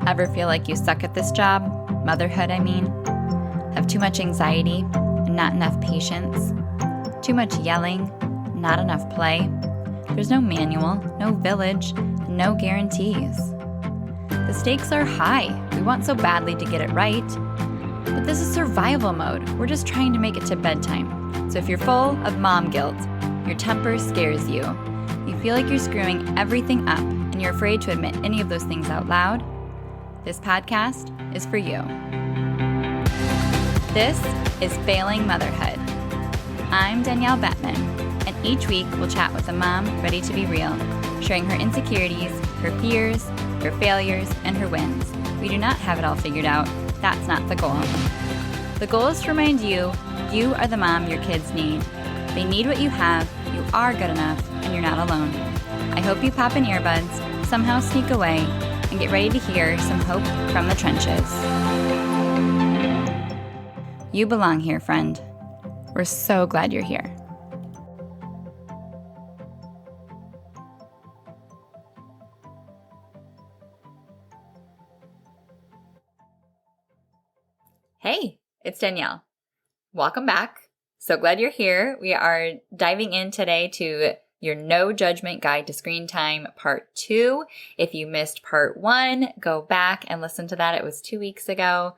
Ever feel like you suck at this job? Motherhood, I mean. Have too much anxiety and not enough patience? Too much yelling, not enough play? There's no manual, no village, no guarantees. The stakes are high. We want so badly to get it right. But this is survival mode. We're just trying to make it to bedtime. So if you're full of mom guilt, your temper scares you, you feel like you're screwing everything up, and you're afraid to admit any of those things out loud, this podcast is for you. This is Failing Motherhood. I'm Danielle Bettman, and each week we'll chat with a mom ready to be real, sharing her insecurities, her fears, her failures, and her wins. We do not have it all figured out. That's not the goal. The goal is to remind you, you are the mom your kids need. They need what you have, you are good enough, and you're not alone. I hope you pop in earbuds, somehow sneak away, and get ready to hear some hope from the trenches. You belong here, friend. We're so glad you're here. Hey, it's Danielle. Welcome back. So glad you're here. We are diving in today to your No Judgment Guide to Screen Time Part 2. If you missed Part 1, go back and listen to that. It was 2 weeks ago.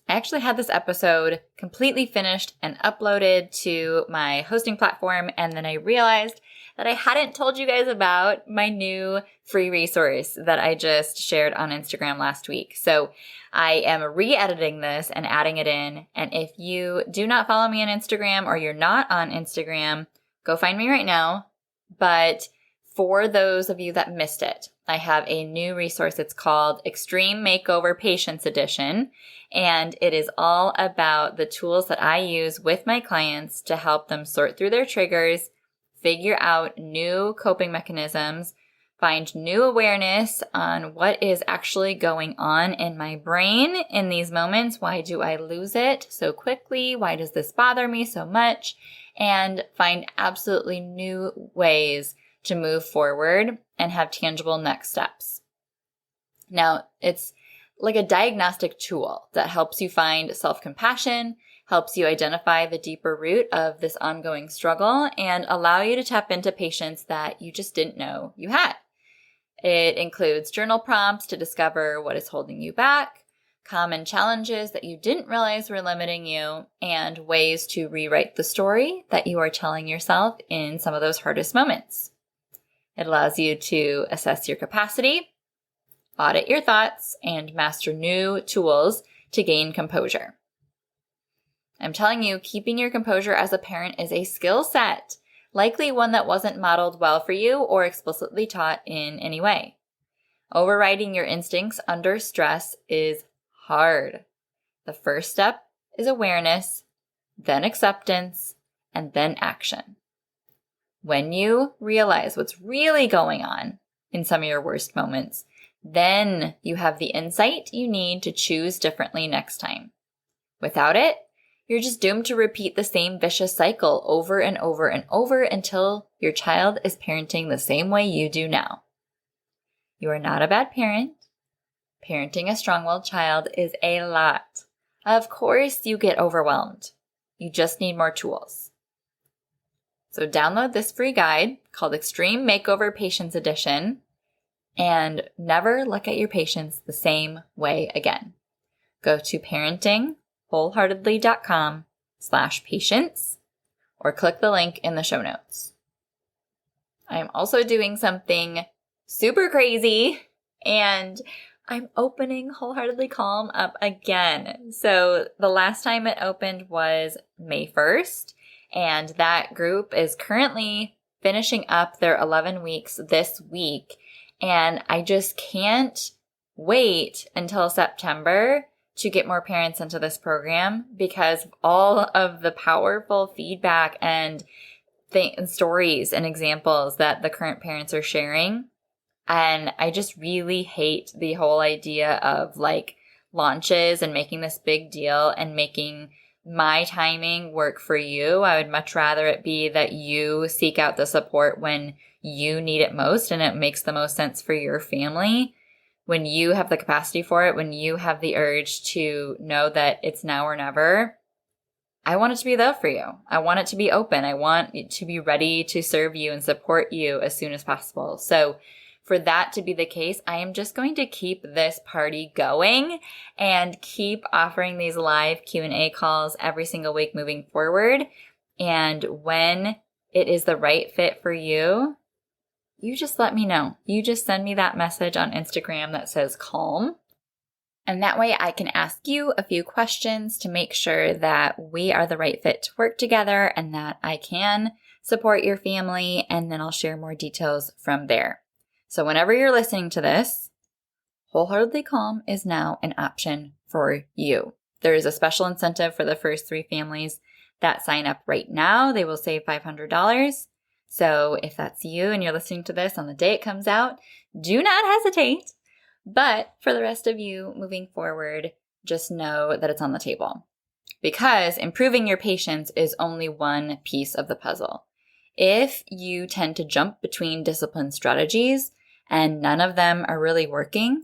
I actually had this episode completely finished and uploaded to my hosting platform, and then I realized that I hadn't told you guys about my new free resource that I just shared on Instagram last week. So I am re-editing this and adding it in. And if you do not follow me on Instagram or you're not on Instagram, go find me right now. But for those of you that missed it, I have a new resource. It's called Extreme Makeover Patience Edition. And it is all about the tools that I use with my clients to help them sort through their triggers, figure out new coping mechanisms, find new awareness on what is actually going on in my brain in these moments. Why do I lose it so quickly? Why does this bother me so much? And find absolutely new ways to move forward and have tangible next steps. Now, it's like a diagnostic tool that helps you find self-compassion, helps you identify the deeper root of this ongoing struggle, and allow you to tap into patience that you just didn't know you had. It includes journal prompts to discover what is holding you back, common challenges that you didn't realize were limiting you, and ways to rewrite the story that you are telling yourself in some of those hardest moments. It allows you to assess your capacity, audit your thoughts, and master new tools to gain composure. I'm telling you, keeping your composure as a parent is a skill set, likely one that wasn't modeled well for you or explicitly taught in any way. Overriding your instincts under stress is hard. The first step is awareness, then acceptance, and then action. When you realize what's really going on in some of your worst moments, then you have the insight you need to choose differently next time. Without it, you're just doomed to repeat the same vicious cycle over and over and over until your child is parenting the same way you do now. You are not a bad parent. Parenting a strong-willed child is a lot. Of course you get overwhelmed. You just need more tools. So download this free guide called Extreme Makeover Patience Edition and never look at your patients the same way again. Go to parentingwholeheartedly.com/patience or click the link in the show notes. I am also doing something super crazy, and I'm opening Wholeheartedly Calm up again. So the last time it opened was May 1st, and that group is currently finishing up their 11 weeks this week. And I just can't wait until September to get more parents into this program because of all of the powerful feedback and stories and examples that the current parents are sharing. And I just really hate the whole idea of like launches and making this big deal and making my timing work for you. I would much rather it be that you seek out the support when you need it most and it makes the most sense for your family. when you have the capacity for it, when you have the urge to know that it's now or never, I want it to be there for you. I want it to be open. I want it to be ready to serve you and support you as soon as possible. So for that to be the case, I am just going to keep this party going and keep offering these live Q&A calls every single week moving forward. And when it is the right fit for you, you just let me know. You just send me that message on Instagram that says calm. And that way I can ask you a few questions to make sure that we are the right fit to work together and that I can support your family. And then I'll share more details from there. So whenever you're listening to this, Wholeheartedly Calm is now an option for you. There is a special incentive for the first 3 families that sign up right now. They will save $500. So if that's you and you're listening to this on the day it comes out, do not hesitate. But for the rest of you moving forward, just know that it's on the table. Because improving your patience is only one piece of the puzzle. If you tend to jump between discipline strategies and none of them are really working,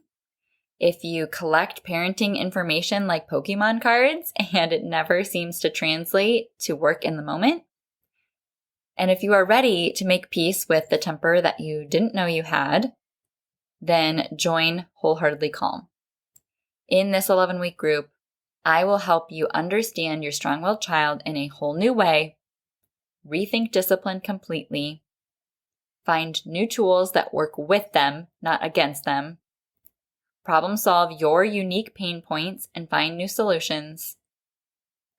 if you collect parenting information like Pokemon cards and it never seems to translate to work in the moment, and if you are ready to make peace with the temper that you didn't know you had, then join Wholeheartedly Calm. In this 11-week group, I will help you understand your strong-willed child in a whole new way, rethink discipline completely, find new tools that work with them, not against them, problem solve your unique pain points and find new solutions,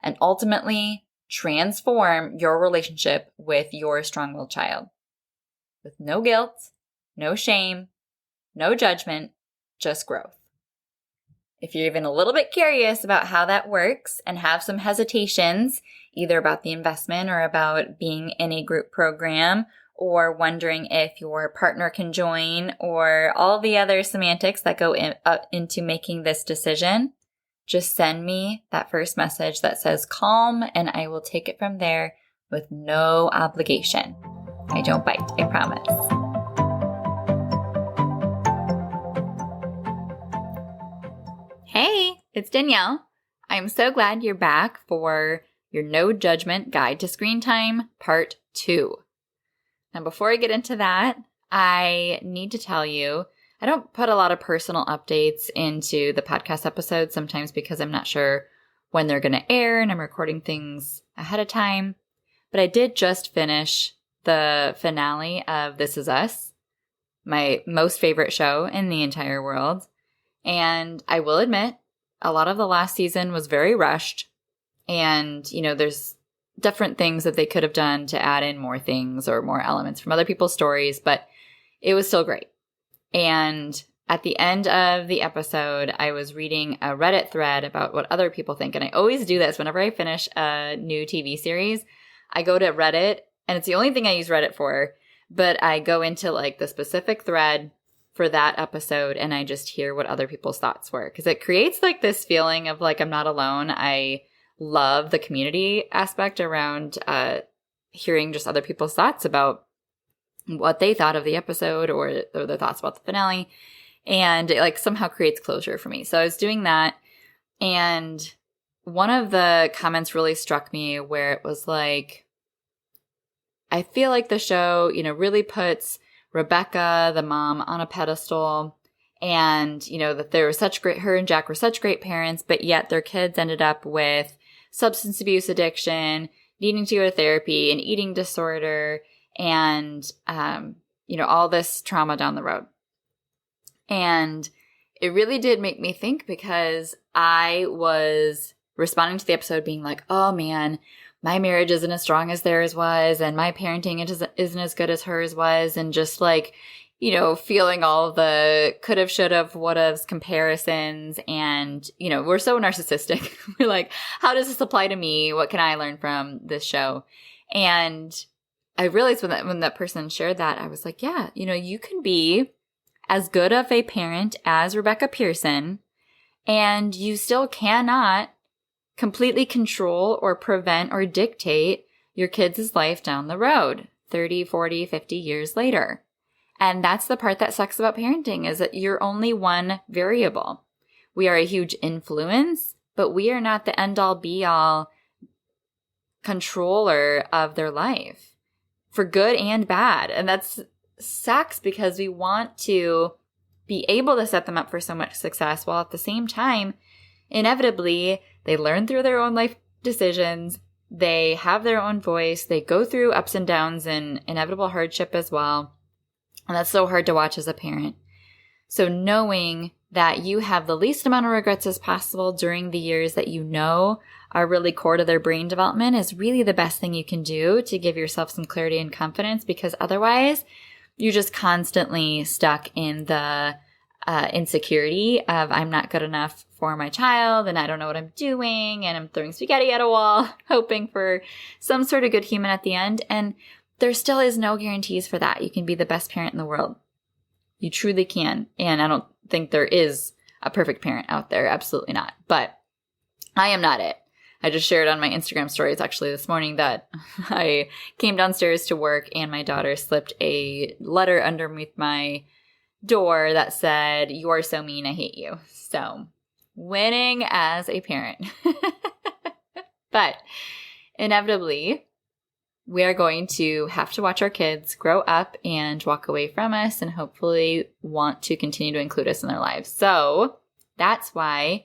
and ultimately transform your relationship with your strong-willed child. With no guilt, no shame, no judgment, just growth. If you're even a little bit curious about how that works and have some hesitations, either about the investment or about being in a group program, or wondering if your partner can join, or all the other semantics that go into making this decision, just send me that first message that says calm, and I will take it from there with no obligation. I don't bite, I promise. Hey, it's Danielle. I'm so glad you're back for your No Judgment Guide to Screen Time, Part 2. Now, before I get into that, I need to tell you, I don't put a lot of personal updates into the podcast episodes, sometimes because I'm not sure when they're going to air and I'm recording things ahead of time. But I did just finish the finale of This Is Us, my most favorite show in the entire world. And I will admit, a lot of the last season was very rushed. And, there's different things that they could have done to add in more things or more elements from other people's stories, but it was still great. And at the end of the episode, I was reading a Reddit thread about what other people think. And I always do this whenever I finish a new TV series. I go to Reddit, and it's the only thing I use Reddit for, but I go into like the specific thread for that episode and I just hear what other people's thoughts were. Because it creates like this feeling of like I'm not alone. I love the community aspect around hearing just other people's thoughts about what they thought of the episode or their thoughts about the finale. And it like somehow creates closure for me. So I was doing that. And one of the comments really struck me where it was like, I feel like the show, really puts Rebecca, the mom, on a pedestal. And, that they were her and Jack were such great parents, but yet their kids ended up with substance abuse addiction, needing to go to therapy, an eating disorder, and, all this trauma down the road. And it really did make me think because I was responding to the episode being like, oh man, my marriage isn't as strong as theirs was, and my parenting isn't as good as hers was, and just like, feeling all the could have, should have, would have comparisons. And, we're so narcissistic. We're like, how does this apply to me? What can I learn from this show? And I realized when that person shared that, I was like, yeah, you can be as good of a parent as Rebecca Pearson, and you still cannot completely control or prevent or dictate your kids' life down the road, 30, 40, 50 years later. And that's the part that sucks about parenting, is that you're only one variable. We are a huge influence, but we are not the end-all be-all controller of their life for good and bad. And that's sucks because we want to be able to set them up for so much success, while at the same time, inevitably, they learn through their own life decisions. They have their own voice. They go through ups and downs and inevitable hardship as well. And that's so hard to watch as a parent. So knowing that you have the least amount of regrets as possible during the years that you know are really core to their brain development is really the best thing you can do to give yourself some clarity and confidence, because otherwise you're just constantly stuck in the insecurity of I'm not good enough for my child and I don't know what I'm doing and I'm throwing spaghetti at a wall hoping for some sort of good human at the end. And there still is no guarantees for that. You can be the best parent in the world. You truly can. And I don't think there is a perfect parent out there. Absolutely not. But I am not it. I just shared on my Instagram stories actually this morning that I came downstairs to work and my daughter slipped a letter underneath my door that said, "You are so mean, I hate you." So, winning as a parent. But inevitably, we are going to have to watch our kids grow up and walk away from us and hopefully want to continue to include us in their lives. So that's why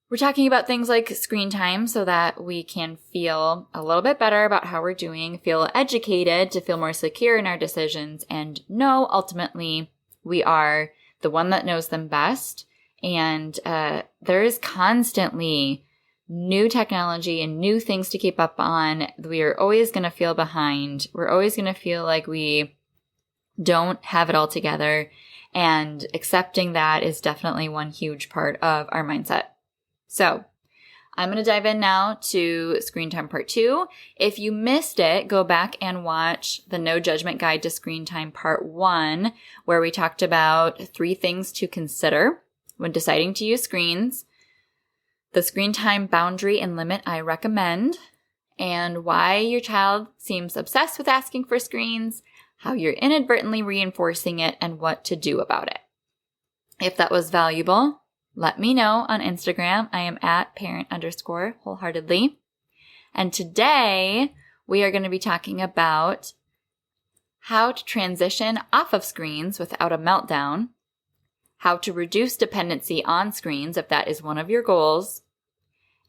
we're talking about things like screen time, so that we can feel a little bit better about how we're doing, feel educated to feel more secure in our decisions, and know ultimately we are the one that knows them best. And there is constantly new technology and new things to keep up on. We are always going to feel behind. We're always going to feel like we don't have it all together. And accepting that is definitely one huge part of our mindset. So I'm going to dive in now to Screen Time Part 2. If you missed it, go back and watch the No Judgment Guide to Screen Time Part 1, where we talked about 3 things to consider when deciding to use screens, the screen time boundary and limit I recommend, and why your child seems obsessed with asking for screens, how you're inadvertently reinforcing it, and what to do about it. If that was valuable, let me know on Instagram. I am at parent_wholeheartedly. And today we are going to be talking about how to transition off of screens without a meltdown, how to reduce dependency on screens if that is one of your goals,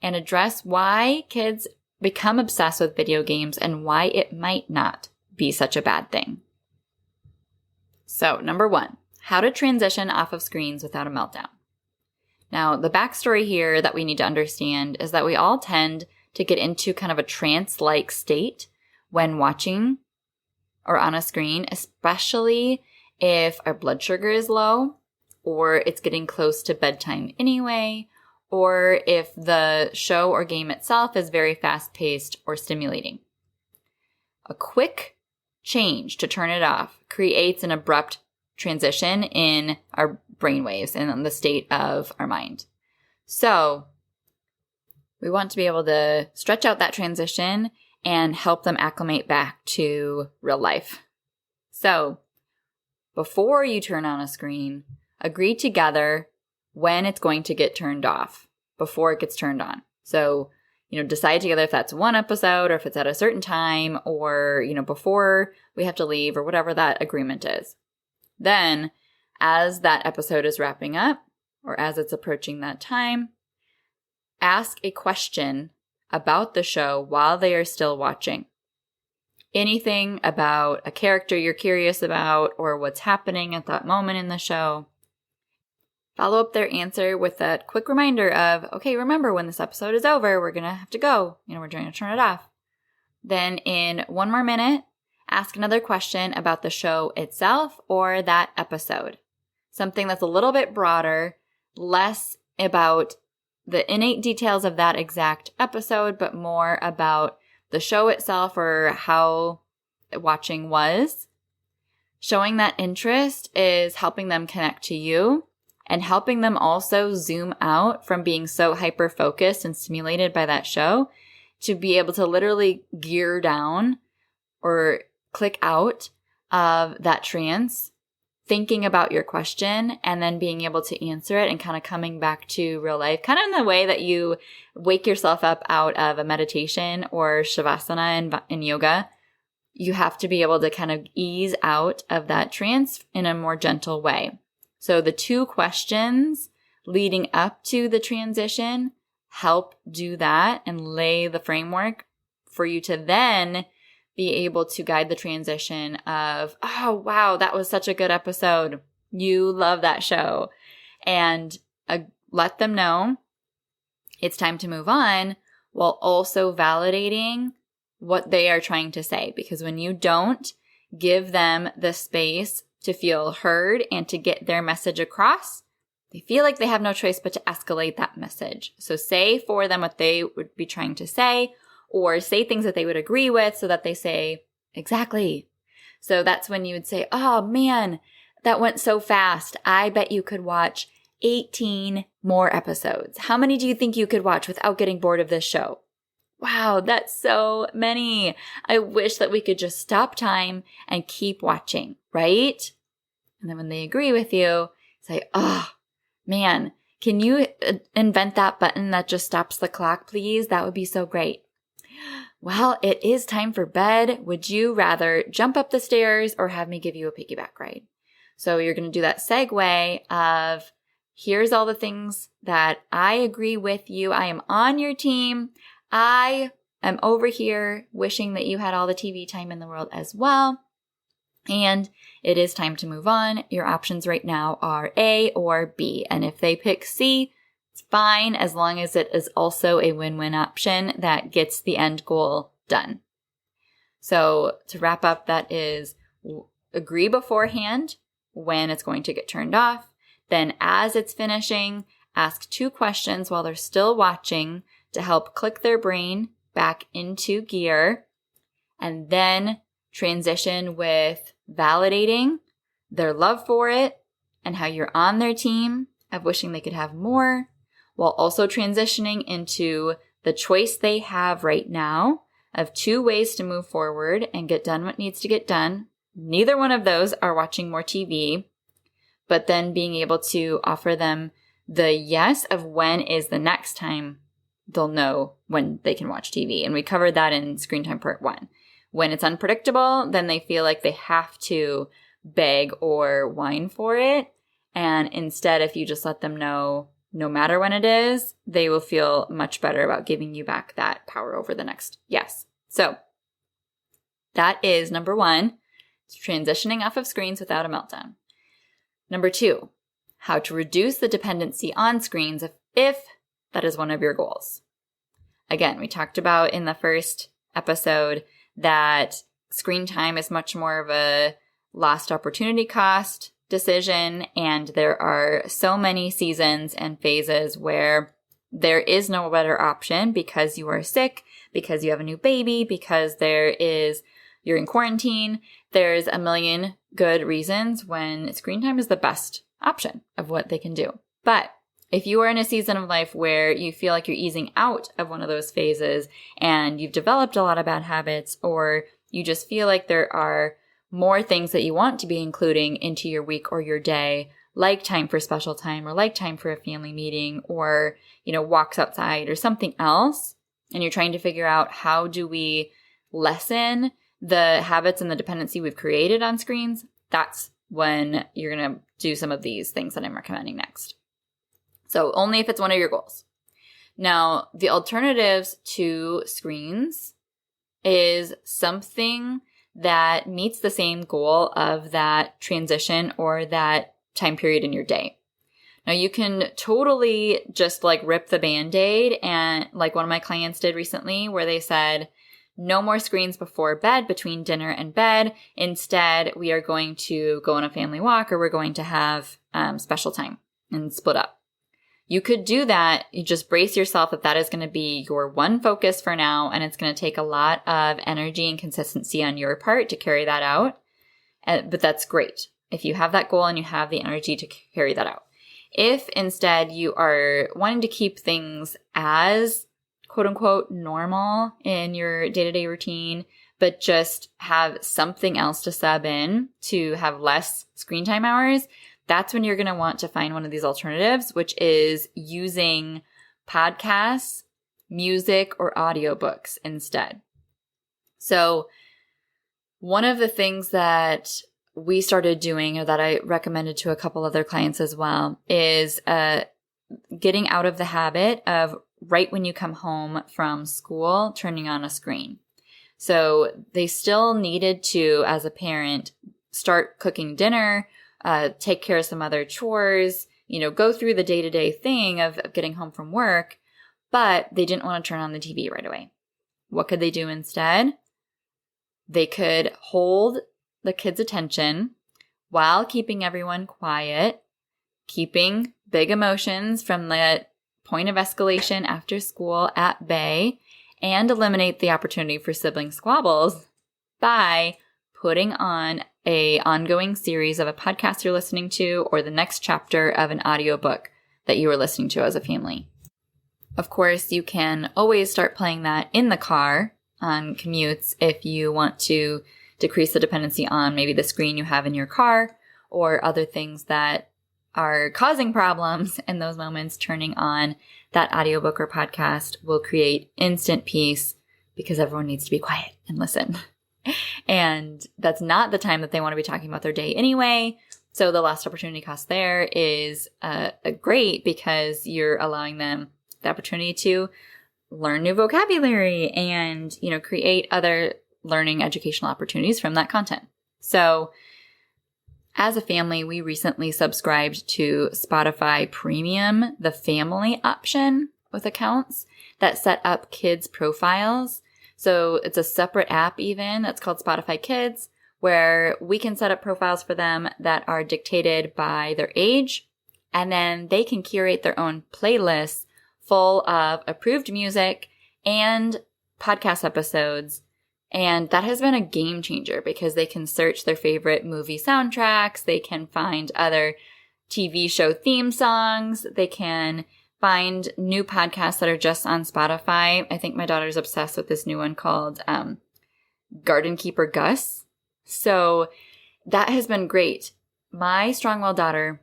and address why kids become obsessed with video games and why it might not be such a bad thing. So, number 1, how to transition off of screens without a meltdown. Now, the backstory here that we need to understand is that we all tend to get into kind of a trance-like state when watching or on a screen, especially if our blood sugar is low or it's getting close to bedtime anyway, or if the show or game itself is very fast-paced or stimulating. A quick change to turn it off creates an abrupt transition in our brainwaves and in the state of our mind. So we want to be able to stretch out that transition and help them acclimate back to real life. So before you turn on a screen, agree together when it's going to get turned off before it gets turned on. So, decide together if that's one episode or if it's at a certain time or, before we have to leave or whatever that agreement is. Then, as that episode is wrapping up or as it's approaching that time, ask a question about the show while they are still watching. Anything about a character you're curious about or what's happening at that moment in the show. Follow up their answer with a quick reminder of, okay, remember when this episode is over, we're going to have to go. We're going to turn it off. Then in 1 more minute, ask another question about the show itself or that episode. Something that's a little bit broader, less about the innate details of that exact episode, but more about the show itself or how watching was. Showing that interest is helping them connect to you and helping them also zoom out from being so hyper-focused and stimulated by that show to be able to literally gear down or click out of that trance, thinking about your question, and then being able to answer it and kind of coming back to real life, kind of in the way that you wake yourself up out of a meditation or shavasana in yoga. You have to be able to kind of ease out of that trance in a more gentle way. So the 2 questions leading up to the transition help do that and lay the framework for you to then be able to guide the transition of, oh, wow, that was such a good episode. You love that show. And let them know it's time to move on, while also validating what they are trying to say. Because when you don't give them the space to feel heard and to get their message across, they feel like they have no choice but to escalate that message. So say for them what they would be trying to say, or say things that they would agree with so that they say, exactly. So that's when you would say, oh man, that went so fast. I bet you could watch 18 more episodes. How many do you think you could watch without getting bored of this show? Wow, that's so many. I wish that we could just stop time and keep watching, right? And then when they agree with you, say, oh man, can you invent that button that just stops the clock, please? That would be so great. Well, it is time for bed. Would you rather jump up the stairs or have me give you a piggyback ride? So you're going to do that segue of, here's all the things that I agree with you. I am on your team. I am over here wishing that you had all the TV time in the world as well. And it is time to move on. Your options right now are A or B. And if they pick C, it's fine, as long as it is also a win-win option that gets the end goal done. So to wrap up, that is agree beforehand when it's going to get turned off. Then as it's finishing, ask 2 questions while they're still watching to help click their brain back into gear. And then transition with validating their love for it and how you're on their team of wishing they could have more, while also transitioning into the choice they have right now of 2 ways to move forward and get done what needs to get done. Neither one of those are watching more TV, but then being able to offer them the yes of when is the next time they'll know when they can watch TV. And we covered that in Screen Time Part 1. When it's unpredictable, then they feel like they have to beg or whine for it. And instead, if you just let them know, no matter when it is, they will feel much better about giving you back that power over the next yes. So that is number 1, transitioning off of screens without a meltdown. Number 2, how to reduce the dependency on screens if that is one of your goals. Again, we talked about in the first episode that screen time is much more of a lost opportunity cost decision, and there are so many seasons and phases where there is no better option because you are sick, because you have a new baby, because you're in quarantine. There's a million good reasons when screen time is the best option of what they can do. But if you are in a season of life where you feel like you're easing out of one of those phases and you've developed a lot of bad habits, or you just feel like there are more things that you want to be including into your week or your day, like time for special time or like time for a family meeting or, walks outside or something else, and you're trying to figure out how do we lessen the habits and the dependency we've created on screens, that's when you're going to do some of these things that I'm recommending next. So only if it's one of your goals. Now, the alternatives to screens is something that meets the same goal of that transition or that time period in your day. Now, you can totally just rip the Band-Aid, and like one of my clients did recently where they said, no more screens before bed, between dinner and bed. Instead, we are going to go on a family walk, or we're going to have special time and split up. You could do that. You just brace yourself that is going to be your one focus for now, and it's going to take a lot of energy and consistency on your part to carry that out. But that's great if you have that goal and you have the energy to carry that out. If instead you are wanting to keep things as quote unquote normal in your day-to-day routine, but just have something else to sub in to have less screen time hours, that's when you're going to want to find one of these alternatives, which is using podcasts, music, or audiobooks instead. So one of the things that we started doing, or that I recommended to a couple other clients as well, is getting out of the habit of right when you come home from school, turning on a screen. So they still needed to, as a parent, start cooking dinner, take care of some other chores, go through the day-to-day thing of getting home from work, but they didn't want to turn on the TV right away. What could they do instead? They could hold the kids' attention while keeping everyone quiet, keeping big emotions from the point of escalation after school at bay, and eliminate the opportunity for sibling squabbles by putting on an ongoing series of a podcast you're listening to or the next chapter of an audiobook that you were listening to as a family. Of course, you can always start playing that in the car on commutes if you want to decrease the dependency on maybe the screen you have in your car or other things that are causing problems in those moments. Turning on that audiobook or podcast will create instant peace because everyone needs to be quiet and listen. And that's not the time that they want to be talking about their day anyway. So the lost opportunity cost there is great because you're allowing them the opportunity to learn new vocabulary and, create other learning educational opportunities from that content. So as a family, we recently subscribed to Spotify Premium, the family option with accounts that set up kids' profiles. So it's a separate app even that's called Spotify Kids, where we can set up profiles for them that are dictated by their age, and then they can curate their own playlists full of approved music and podcast episodes. And that has been a game changer because they can search their favorite movie soundtracks. They can find other TV show theme songs. They can find new podcasts that are just on Spotify. I think my daughter's obsessed with this new one called Garden Keeper Gus. So that has been great. My strong-willed daughter,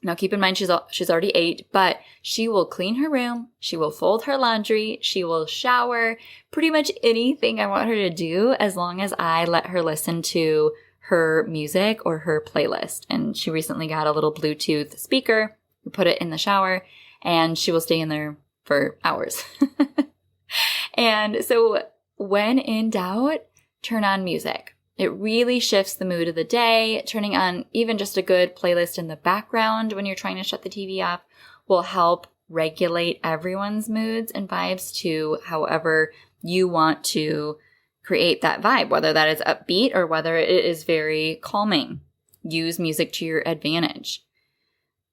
now keep in mind she's already 8, but she will clean her room, she will fold her laundry, she will shower, pretty much anything I want her to do as long as I let her listen to her music or her playlist. And she recently got a little Bluetooth speaker. We put it in the shower and she will stay in there for hours. And so when in doubt, turn on music. It really shifts the mood of the day. Turning on even just a good playlist in the background when you're trying to shut the TV off will help regulate everyone's moods and vibes to however you want to create that vibe, whether that is upbeat or whether it is very calming. Use music to your advantage.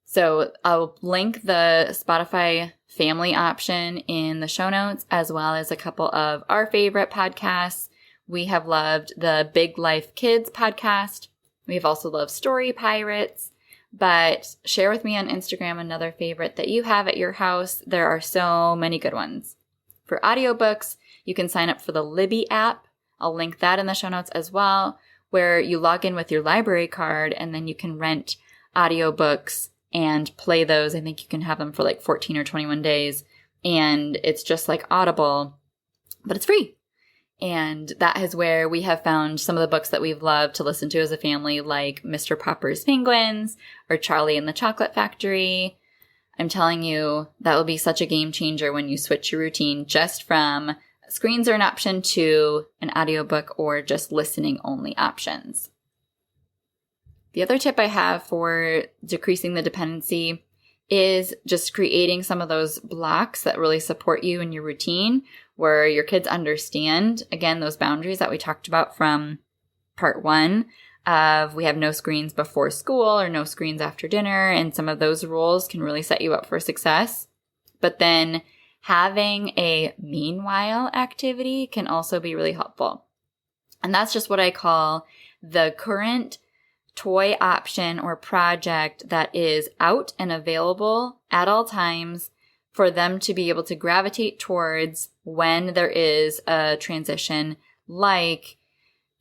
So I'll link the Spotify family option in the show notes, as well as a couple of our favorite podcasts. We have loved the Big Life Kids podcast. We've also loved Story Pirates. But share with me on Instagram another favorite that you have at your house. There are so many good ones. For audiobooks, you can sign up for the Libby app. I'll link that in the show notes as well, where you log in with your library card and then you can rent audiobooks and play those. I think you can have them for like 14 or 21 days. And it's just like Audible, but it's free. And that is where we have found some of the books that we've loved to listen to as a family, like Mr. Popper's Penguins or Charlie and the Chocolate Factory. I'm telling you, that will be such a game changer when you switch your routine just from screens are an option to an audiobook or just listening only options. The other tip I have for decreasing the dependency is just creating some of those blocks that really support you in your routine, where your kids understand, again, those boundaries that we talked about from part 1 of we have no screens before school or no screens after dinner, and some of those rules can really set you up for success. But then having a meanwhile activity can also be really helpful. And that's just what I call the current toy option or project that is out and available at all times for them to be able to gravitate towards when there is a transition, like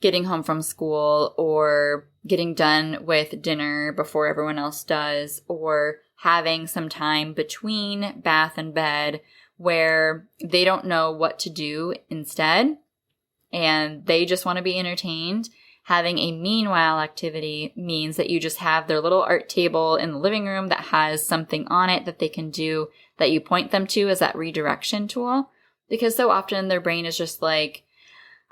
getting home from school or getting done with dinner before everyone else does, or having some time between bath and bed where they don't know what to do instead and they just want to be entertained. Having a meanwhile activity means that you just have their little art table in the living room that has something on it that they can do that you point them to as that redirection tool. Because so often their brain is just like,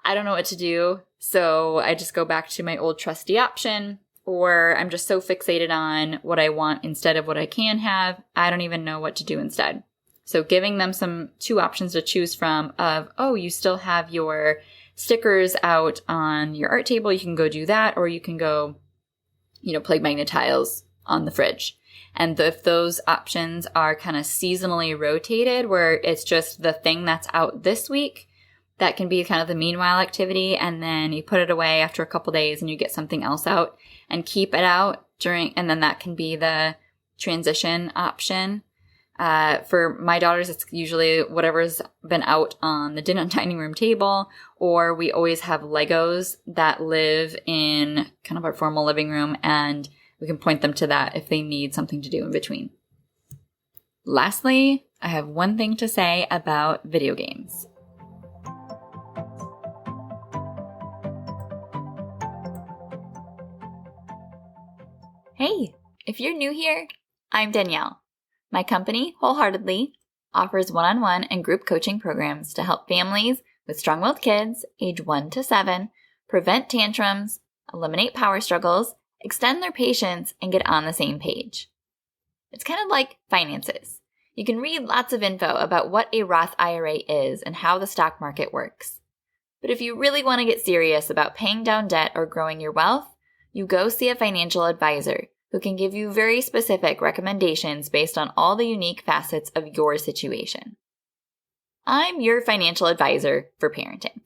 I don't know what to do, so I just go back to my old trusty option, or I'm just so fixated on what I want instead of what I can have, I don't even know what to do instead. So giving them two options to choose from of, oh, you still have your stickers out on your art table, you can go do that, or you can go, play magnet tiles on the fridge. And if those options are kind of seasonally rotated, where it's just the thing that's out this week, that can be kind of the meanwhile activity, and then you put it away after a couple days and you get something else out and keep it out and then that can be the transition option. For my daughters, it's usually whatever's been out on the dining room table, or we always have Legos that live in kind of our formal living room, and we can point them to that if they need something to do in between. Lastly, I have one thing to say about video games. Hey, if you're new here, I'm Danielle. My company, Wholeheartedly, offers one-on-one and group coaching programs to help families with strong-willed kids age 1 to 7 prevent tantrums, eliminate power struggles, extend their patience, and get on the same page. It's kind of like finances. You can read lots of info about what a Roth IRA is and how the stock market works. But if you really want to get serious about paying down debt or growing your wealth, you go see a financial advisor who can give you very specific recommendations based on all the unique facets of your situation. I'm your financial advisor for parenting,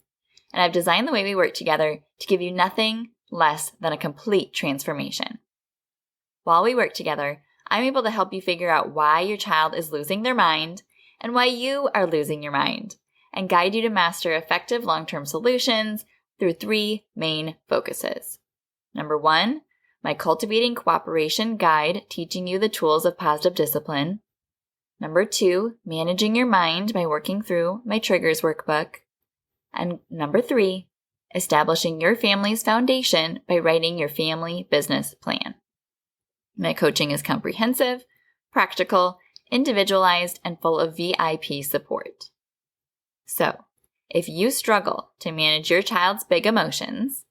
and I've designed the way we work together to give you nothing less than a complete transformation. While we work together, I'm able to help you figure out why your child is losing their mind and why you are losing your mind, and guide you to master effective long-term solutions through 3 main focuses. Number 1, my Cultivating Cooperation guide teaching you the tools of positive discipline. Number 2, managing your mind by working through my Triggers workbook. And number 3, establishing your family's foundation by writing your family business plan. My coaching is comprehensive, practical, individualized, and full of VIP support. So, if you struggle to manage your child's big emotions,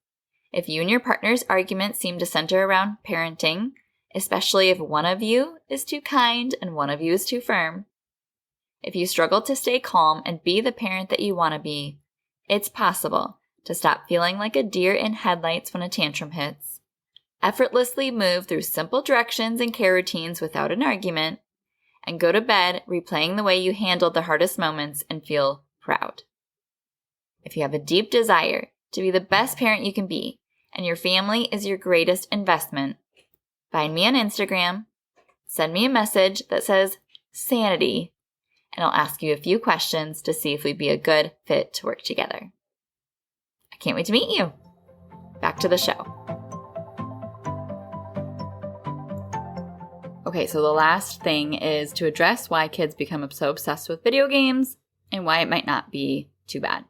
if you and your partner's arguments seem to center around parenting, especially if one of you is too kind and one of you is too firm, if you struggle to stay calm and be the parent that you want to be, it's possible to stop feeling like a deer in headlights when a tantrum hits, effortlessly move through simple directions and care routines without an argument, and go to bed replaying the way you handled the hardest moments and feel proud. If you have a deep desire to be the best parent you can be, and your family is your greatest investment, find me on Instagram, send me a message that says sanity, and I'll ask you a few questions to see if we'd be a good fit to work together. I can't wait to meet you. Back to the show. Okay, so the last thing is to address why kids become so obsessed with video games and why it might not be too bad.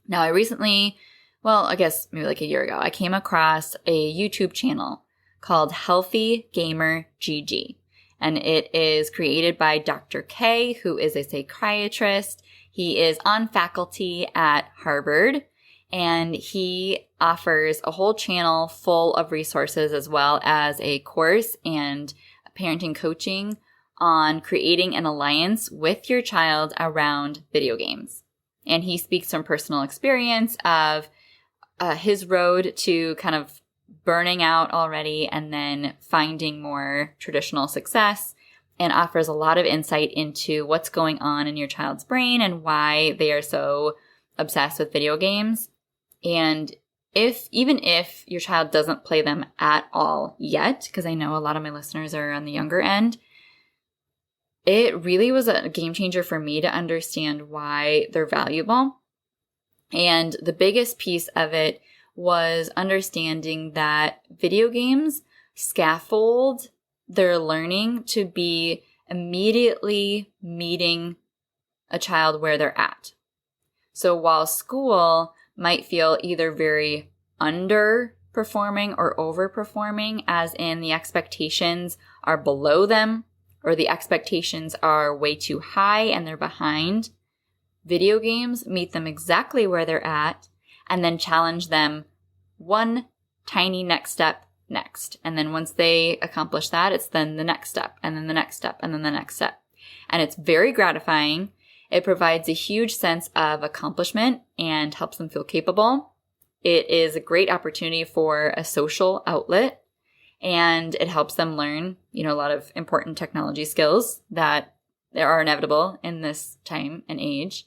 Now, I recently, I guess maybe like a year ago, I came across a YouTube channel called Healthy Gamer GG. And it is created by Dr. K, who is a psychiatrist. He is on faculty at Harvard, and he offers a whole channel full of resources as well as a course and parenting coaching on creating an alliance with your child around video games. And he speaks from personal experience of his road to kind of burning out already and then finding more traditional success, and offers a lot of insight into what's going on in your child's brain and why they are so obsessed with video games. And even if your child doesn't play them at all yet, because I know a lot of my listeners are on the younger end, it really was a game changer for me to understand why they're valuable. And the biggest piece of it was understanding that video games scaffold their learning to be immediately meeting a child where they're at. So while school might feel either very underperforming or overperforming, as in the expectations are below them or the expectations are way too high and they're behind, video games meet them exactly where they're at and then challenge them one tiny next step next. And then once they accomplish that, it's then the next step and then the next step and then the next step. And it's very gratifying. It provides a huge sense of accomplishment and helps them feel capable. It is a great opportunity for a social outlet, and it helps them learn, a lot of important technology skills that are inevitable in this time and age.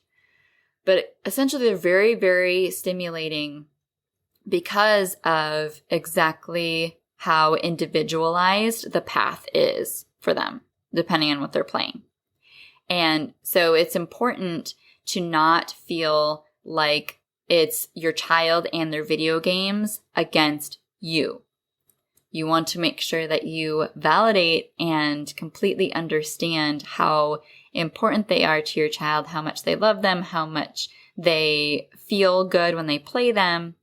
But essentially, they're very, very stimulating because of exactly how individualized the path is for them, depending on what they're playing. And so it's important to not feel like it's your child and their video games against you. You want to make sure that you validate and completely understand how important they are to your child, how much they love them, how much they feel good when they play them,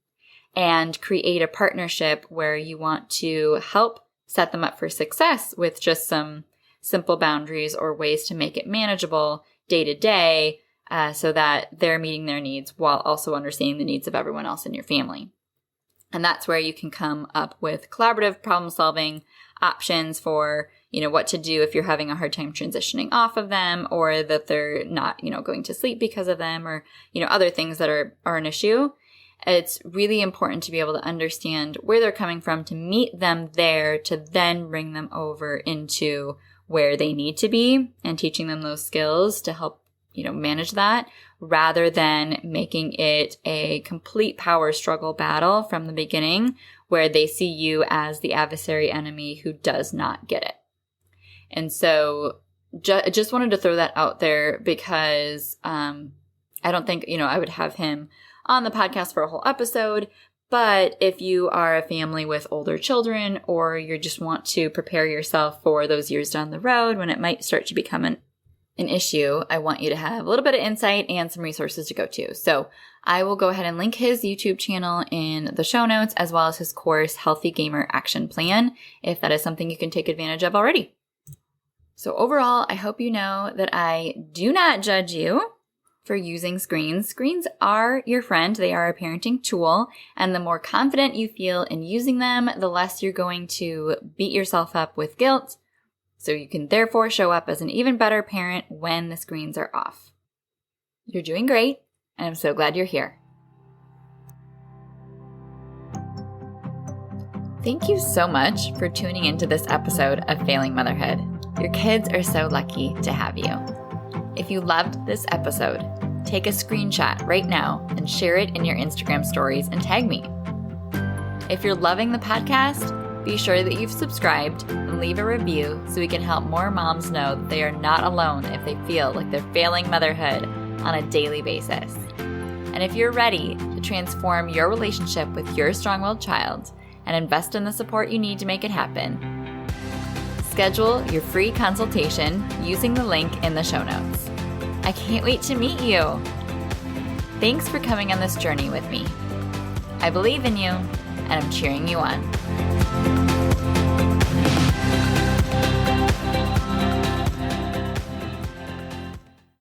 and create a partnership where you want to help set them up for success with just some simple boundaries or ways to make it manageable day to day so that they're meeting their needs while also understanding the needs of everyone else in your family. And that's where you can come up with collaborative problem solving options for, what to do if you're having a hard time transitioning off of them, or that they're not, going to sleep because of them, or, other things that are an issue. It's really important to be able to understand where they're coming from, to meet them there, to then bring them over into where they need to be and teaching them those skills to help, manage that, rather than making it a complete power struggle battle from the beginning where they see you as the adversary enemy who does not get it. And so just wanted to throw that out there because I don't think, I would have him on the podcast for a whole episode. But if you are a family with older children, or you just want to prepare yourself for those years down the road when it might start to become an issue, I want you to have a little bit of insight and some resources to go to. So I will go ahead and link his YouTube channel in the show notes, as well as his course, Healthy Gamer Action Plan, if that is something you can take advantage of already. So overall, I hope you know that I do not judge you for using screens. Screens are your friend. They are a parenting tool. And the more confident you feel in using them, the less you're going to beat yourself up with guilt. So you can therefore show up as an even better parent when the screens are off. You're doing great, and I'm so glad you're here. Thank you so much for tuning into this episode of Failing Motherhood. Your kids are so lucky to have you. If you loved this episode, take a screenshot right now and share it in your Instagram stories and tag me. If you're loving the podcast, be sure that you've subscribed and leave a review so we can help more moms know that they are not alone if they feel like they're failing motherhood on a daily basis. And if you're ready to transform your relationship with your strong-willed child and invest in the support you need to make it happen, schedule your free consultation using the link in the show notes. I can't wait to meet you. Thanks for coming on this journey with me. I believe in you, and I'm cheering you on.